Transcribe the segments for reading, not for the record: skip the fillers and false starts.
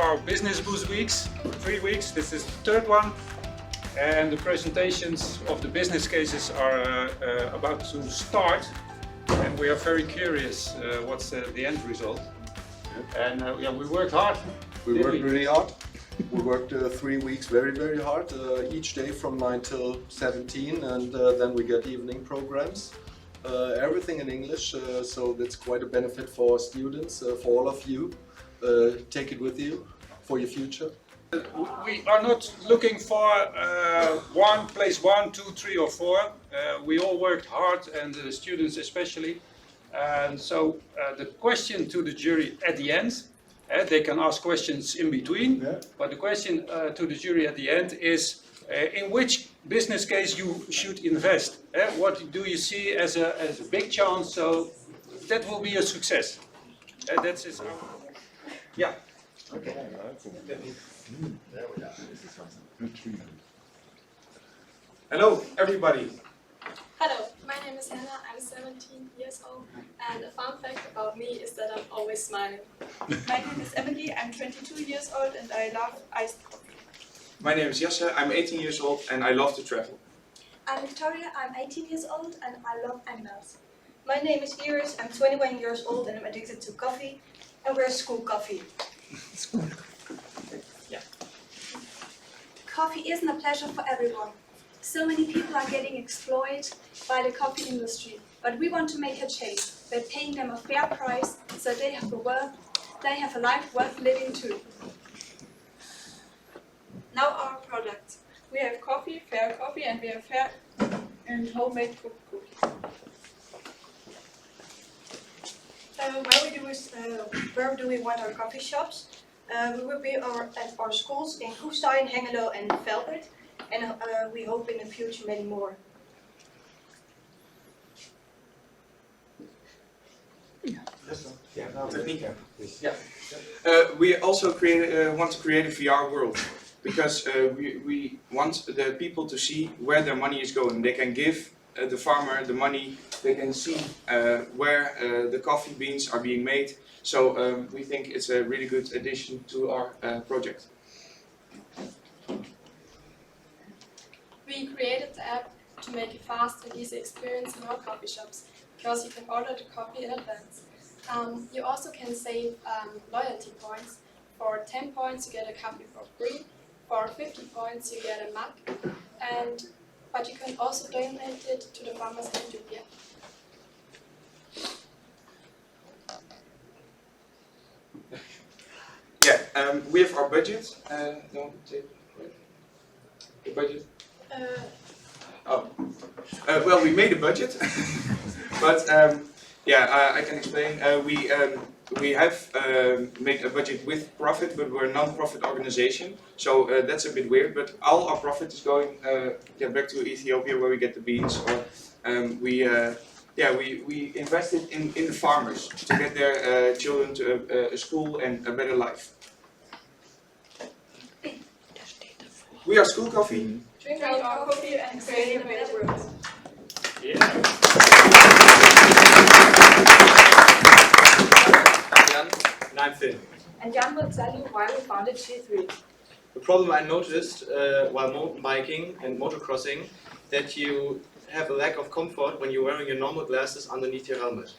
our Business Boost Weeks, 3 weeks. This is the third one. And the presentations of the business cases are about to start. And we are very curious what's the end result. And yeah, we worked hard. We worked really hard. We worked 3 weeks very hard, each day from 9 till 17, and then we get evening programs. Everything in English, so that's quite a benefit for students, for all of you. Take it with you for your future. We are not looking for place 1, 2, 3 or 4. We all worked hard, and the students especially. And so the question to the jury at the end, they can ask questions in between, but the question to the jury at the end is in which business case you should invest. What do you see as a big chance, so that will be a success. That's it. Yeah. Okay. Hello, everybody. Hello, my name is Hannah, I'm 17 years old, and a fun fact about me is that I'm always smiling. My name is Emily, I'm 22 years old and I love iced coffee. My name is Jesse, I'm 18 years old and I love to travel. I'm Victoria, I'm 18 years old and I love animals. My name is Iris, I'm 21 years old and I'm addicted to coffee, and we're school coffee. Coffee isn't a pleasure for everyone. So many people are getting exploited by the coffee industry, but we want to make a change by paying them a fair price so they have a life worth living too. Now our products. We have coffee, fair coffee, and we have fair and homemade cooked cookies. Where do we want our coffee shops? We will be at our schools in Hoefstein, Hengelo and Velbert, and we hope in the future many more. We also want to create a VR world because we want the people to see where their money is going. They can give the farmer the money, they can see where the coffee beans are being made. So we think it's a really good addition to our project. We created the app to make a fast and easy experience in our coffee shops, because you can order the coffee in advance. You also can save loyalty points. For 10 points you get a coffee for free, for 50 points you get a mug, but you can also donate it to the farmers in Ethiopia. Yeah, we have our budget. No, the budget. Well, we made a budget, but yeah, I can explain. We have made a budget with profit, but we're a non-profit organization, so that's a bit weird. But all our profit is going back to Ethiopia, where we get the beans. Or we invested in the farmers to get their children to a school and a better life. We are School Coffee. Drink our coffee and create a better world. Yeah. I'm Jan, and I'm Finn. And Jan will tell you why we founded C3. The problem I noticed while mountain biking and motocrossing, that you have a lack of comfort when you're wearing your normal glasses underneath your helmet.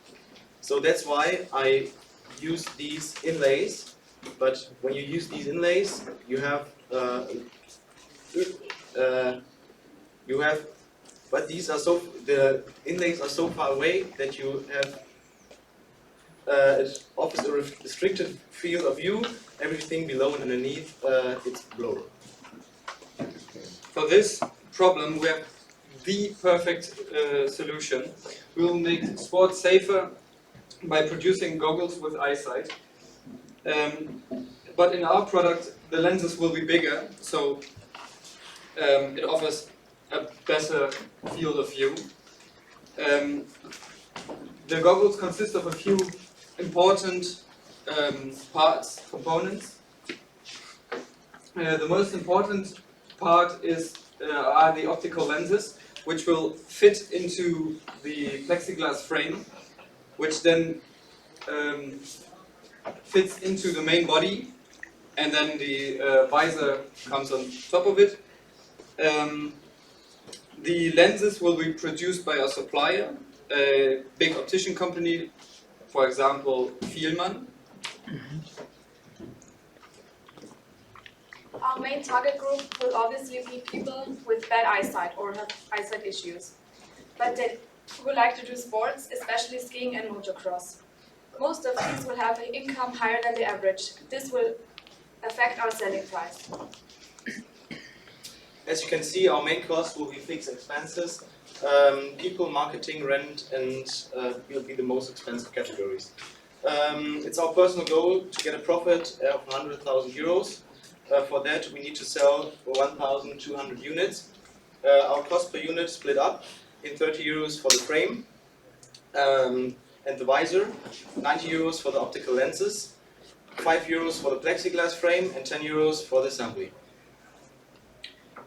So that's why I use these inlays, but when you use these inlays, but the inlays are so far away that you have, it offers a restricted field of view. Everything below and underneath, it's blurred. For this problem, we have the perfect solution. We will make sports safer by producing goggles with eyesight. But in our product, the lenses will be bigger, so it offers a better field of view. The goggles consist of a few important components. The most important part are the optical lenses, which will fit into the plexiglass frame, which then fits into the main body, and then the visor comes on top of it. The lenses will be produced by a supplier, a big optician company, for example, Fielmann. Our main target group will obviously be people with bad eyesight or have eyesight issues, but they would like to do sports, especially skiing and motocross. Most of these will have an income higher than the average. This will affect our selling price. As you can see, our main cost will be fixed expenses. People, marketing, rent, and will be the most expensive categories. It's our personal goal to get a profit of 100,000 euros. For that, we need to sell 1,200 units. Our cost per unit split up in 30 euros for the frame and the visor, 90 euros for the optical lenses, 5 euros for the plexiglass frame, and 10 euros for the assembly.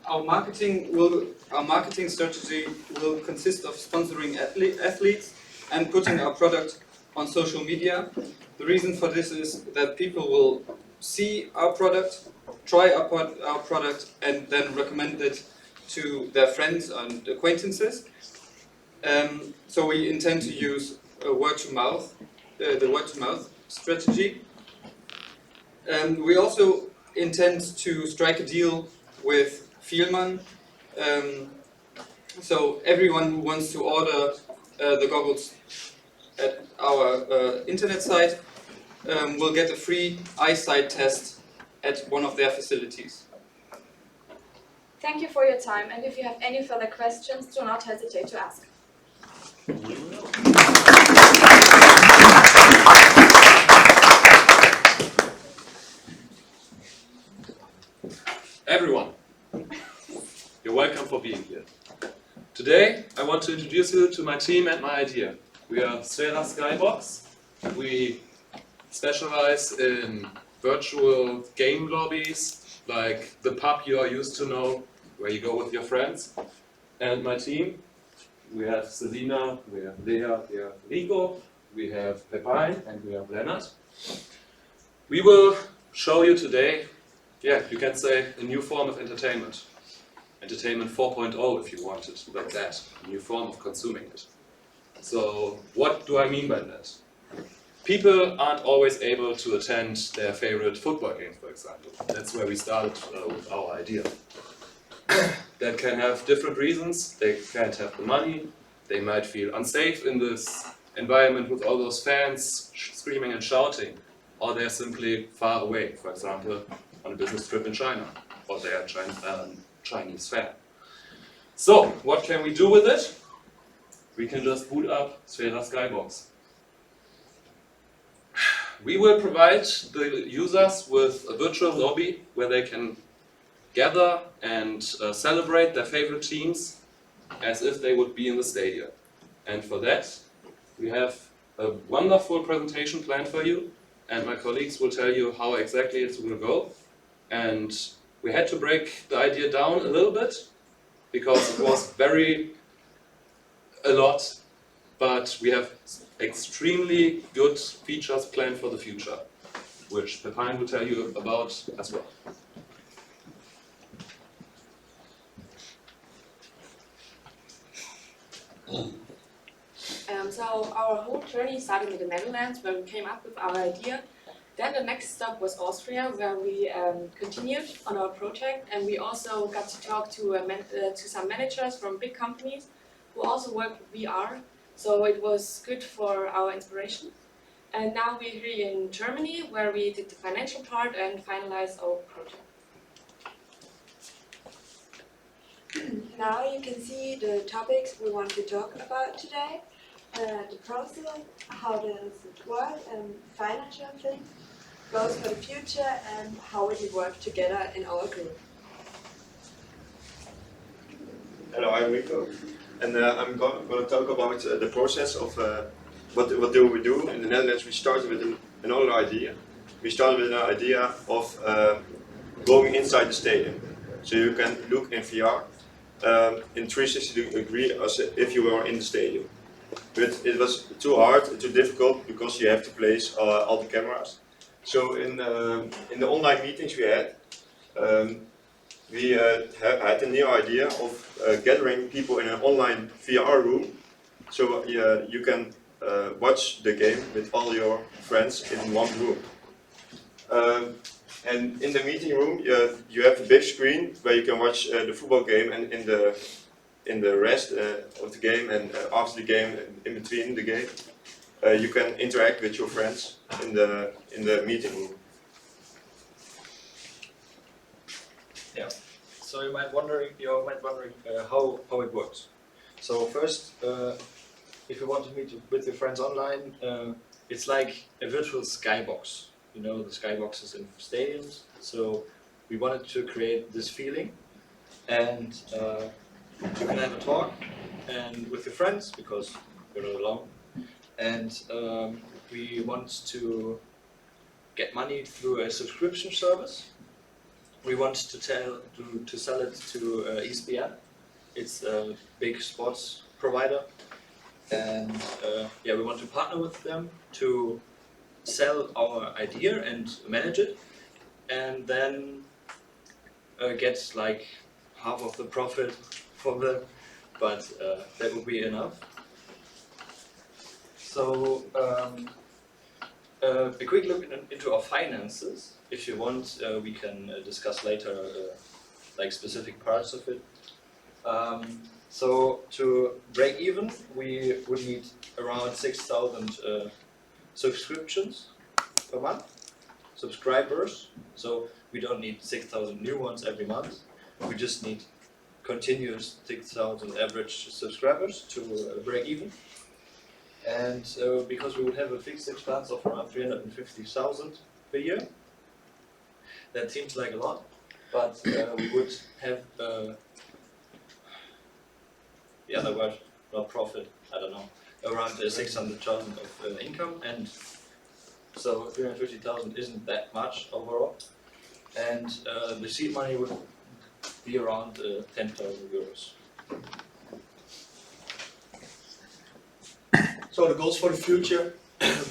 Our marketing strategy will consist of sponsoring athletes and putting our product on social media. The reason for this is that people will see our product, try our product, and then recommend it to their friends and acquaintances. So we intend to use the word-to-mouth strategy. We also intend to strike a deal with Fielmann. So everyone who wants to order the goggles at our internet site will get a free eyesight test at one of their facilities. Thank you for your time, and if you have any further questions, do not hesitate to ask. Everyone, you're welcome for being here. Today, I want to introduce you to my team and my idea. We are Sfera Skybox. We specialize in virtual game lobbies, like the pub you are used to know, where you go with your friends. And my team, we have Selina, we have Lea, we have Rico, we have Pepijn, and we have Lennart. We will show you today, you can say, a new form of entertainment. Entertainment 4.0, if you want it like that, a new form of consuming it. So, what do I mean by that? People aren't always able to attend their favorite football game, for example. That's where we started with our idea. That can have different reasons. They can't have the money, they might feel unsafe in this environment with all those fans screaming and shouting, or they're simply far away, for example, on a business trip in China, or they are Chinese fan. So, what can we do with it? We can just boot up Sfera Skybox. We will provide the users with a virtual lobby where they can gather and celebrate their favorite teams as if they would be in the stadium. And for that, we have a wonderful presentation planned for you, and my colleagues will tell you how exactly it's going to go. And we had to break the idea down a little bit because it was a lot, but we have extremely good features planned for the future, which Pepijn will tell you about as well. So our whole journey started in the Netherlands, where we came up with our idea. Then the next stop was Austria, where we continued on our project, and we also got to talk to some managers from big companies who also work with VR. So it was good for our inspiration. And now we're here in Germany, where we did the financial part and finalized our project. Now you can see the topics we want to talk about today. The process, how does it work, and financial things, goals for the future, and how we work together in our group. Hello, I'm Rico, and I'm going to talk about the process of what do we do. In the Netherlands we started with another idea. We started with an idea of going inside the stadium. So you can look in VR in 360 degree as if you were in the stadium. But it was too hard, too difficult, because you have to place all the cameras. So in the online meetings we had, we had a new idea of gathering people in an online VR room, so you can watch the game with all your friends in one room. And in the meeting room, you have a big screen where you can watch the football game, and in the rest of the game and after the game, in between the game, you can interact with your friends in the meeting room. Yeah. So you might wondering how it works. So first, if you want to meet with your friends online, it's like a virtual skybox. You know, the skyboxes in stadiums. So we wanted to create this feeling, and you can have a talk and with your friends because you're not alone. And we want to get money through a subscription service. We want to sell it to ESPN. It's a big sports provider, and yeah, we want to partner with them to sell our idea and manage it, and then get like half of the profit from them, but that would be enough. So a quick look into our finances. If you want, we can discuss later like specific parts of it. So to break even, we would need around 6,000 subscriptions per month, subscribers. So we don't need 6,000 new ones every month. We just need continuous 6,000 average subscribers to break even. And because we would have a fixed expense of around 350,000 per year, that seems like a lot, but we would have the other word, not profit, I don't know, around 600,000 of income, and so 350,000 isn't that much overall, and the seed money would be around 10,000 euros. So the goals for the future,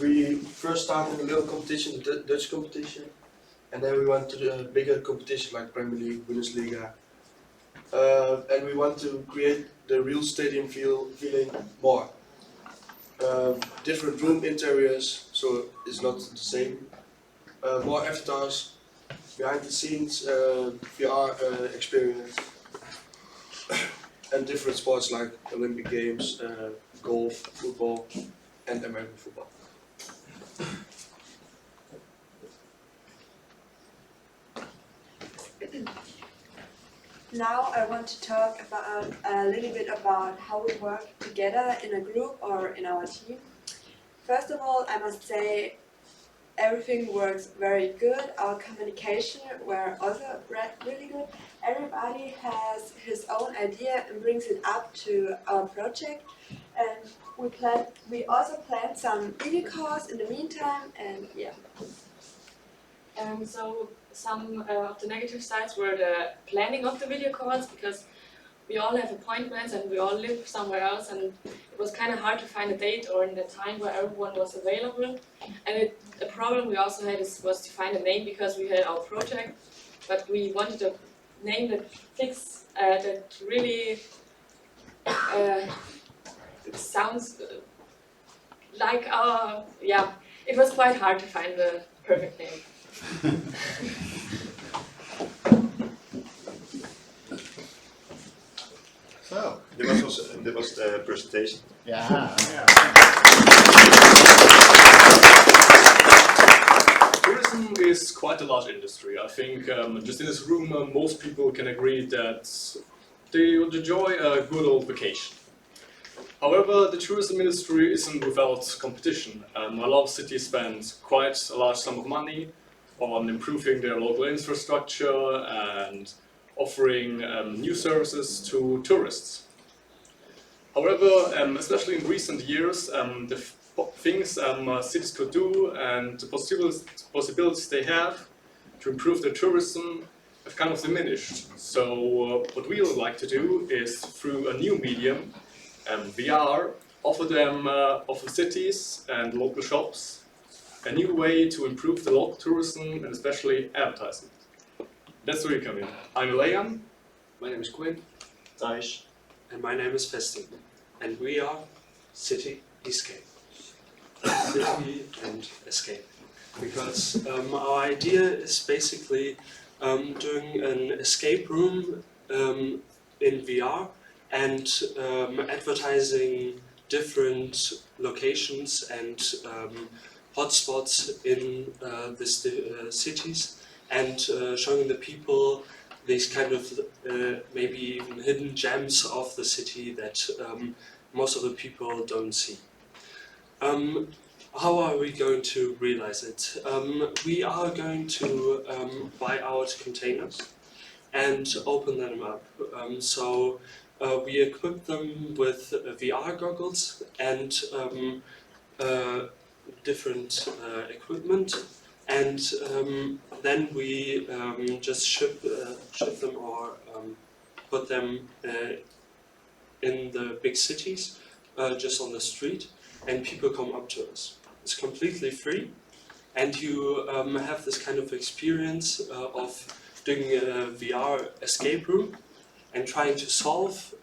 we first started a little competition, the Dutch competition, and then we went to the bigger competition like Premier League, Bundesliga, and we want to create the real stadium feeling more. Different room interiors, so it's not the same. More avatars, behind the scenes, VR experience, and different sports like Olympic Games, golf, football, and American football. Now I want to talk about a little bit about how we work together in a group or in our team. First of all, I must say everything works very good. Our communication were also really good. Everybody has his own idea and brings it up to our project. And we also planned some video calls in the meantime, and yeah. So some of the negative sides were the planning of the video calls, because we all have appointments and we all live somewhere else, and it was kind of hard to find a date or in the time where everyone was available. And the problem we also had was to find a name, because we had our project, but we wanted a name that fits, that really sounds like our, yeah, it was quite hard to find the perfect name. So, that was the presentation. Yeah. Tourism is quite a large industry. I think just in this room most people can agree that they would enjoy a good old vacation. However, the tourism industry isn't without competition. A lot of cities spend quite a large sum of money on improving their local infrastructure and offering new services to tourists. However, especially in recent years, the things cities could do and the possibilities they have to improve their tourism have kind of diminished. So what we would like to do is, through a new medium, VR, offer cities and local shops a new way to improve the local tourism and especially advertising. That's where you come in. I'm Leon. My name is Quinn. Thijs. And my name is Vesting. And we are City Escape. City and Escape. Because our idea is basically doing an escape room in VR and advertising different locations and hotspots in the cities and showing the people these kind of maybe even hidden gems of the city that most of the people don't see. How are we going to realize it? We are going to buy out containers and open them up. So we equip them with VR goggles and different equipment, and then we just ship them or put them in the big cities, just on the street, and people come up to us. It's completely free, and you have this kind of experience of doing a VR escape room and trying to solve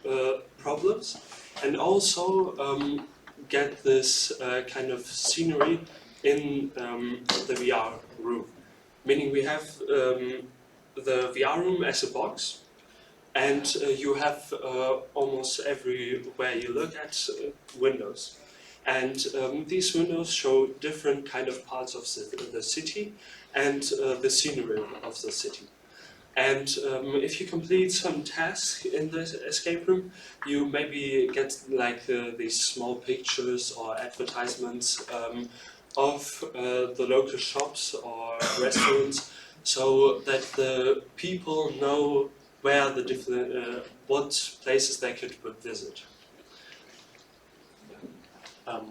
problems, and also get this kind of scenery in the VR room. Meaning we have the VR room as a box, and you have almost everywhere you look at windows. And these windows show different kind of parts of the city and the scenery of the city. And if you complete some tasks in the escape room, you maybe get like these small pictures or advertisements of the local shops or restaurants, so that the people know where the different what places they could visit.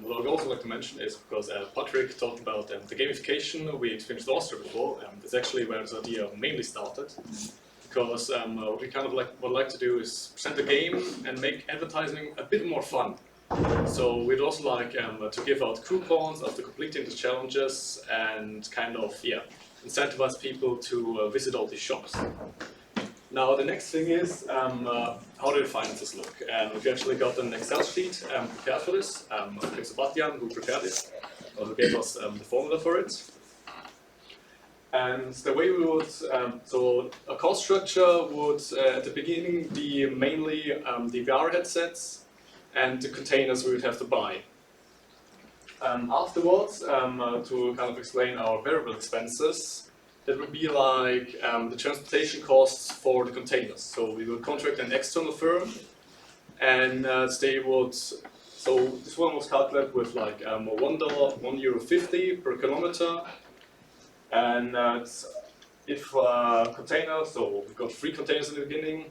What I would also like to mention is, because Patrick talked about the gamification we experienced in Austria before, that's actually where this idea mainly started. Because what we kind of would like to do is present a game and make advertising a bit more fun. So we'd also like to give out coupons after completing the challenges and kind of, incentivize people to visit all these shops. Now the next thing is, how do the finances look? And we've actually got an Excel sheet prepared for this. Thanks to Sebastian, who prepared it, or who gave us the formula for it. And the way we would, so a cost structure would at the beginning be mainly the VR headsets and the containers we would have to buy. Afterwards, to kind of explain our variable expenses, that would be like the transportation costs for the containers. So we would contract an external firm, and they would. So this one was calculated with like €1.50 per kilometer, and if a container, so we've got 3 containers in the beginning,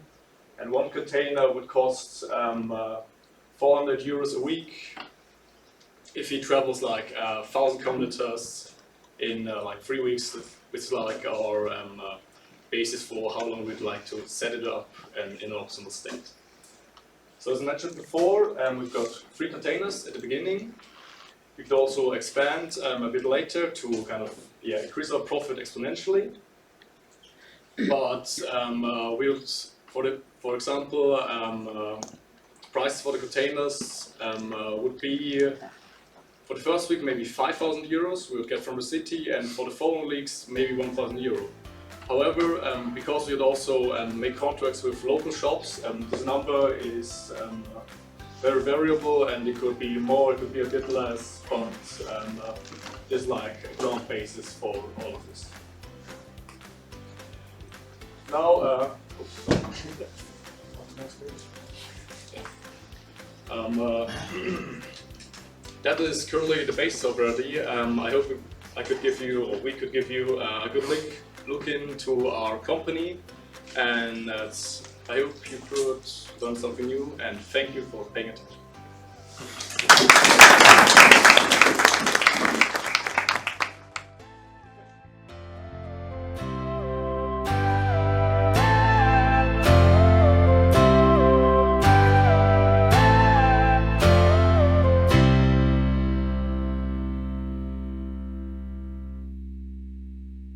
and one container would cost €400 a week if he travels like 1,000 kilometers in like 3 weeks. Which is like our basis for how long we'd like to set it up in an optimal state. So as I mentioned before, we've got 3 containers at the beginning. We could also expand a bit later to kind of increase our profit exponentially. But we would, for example, prices for the containers would be, for the first week, maybe €5,000 we would get from the city, and for the following weeks, maybe €1,000. However, because we would also make contracts with local shops, this number is very variable, and it could be more, it could be a bit less, but there's like a ground basis for all of this. Now, that is currently the basis of our idea. I hope I could give you, or we could give you, a good look into our company, and I hope you could learn something new, and thank you for paying attention.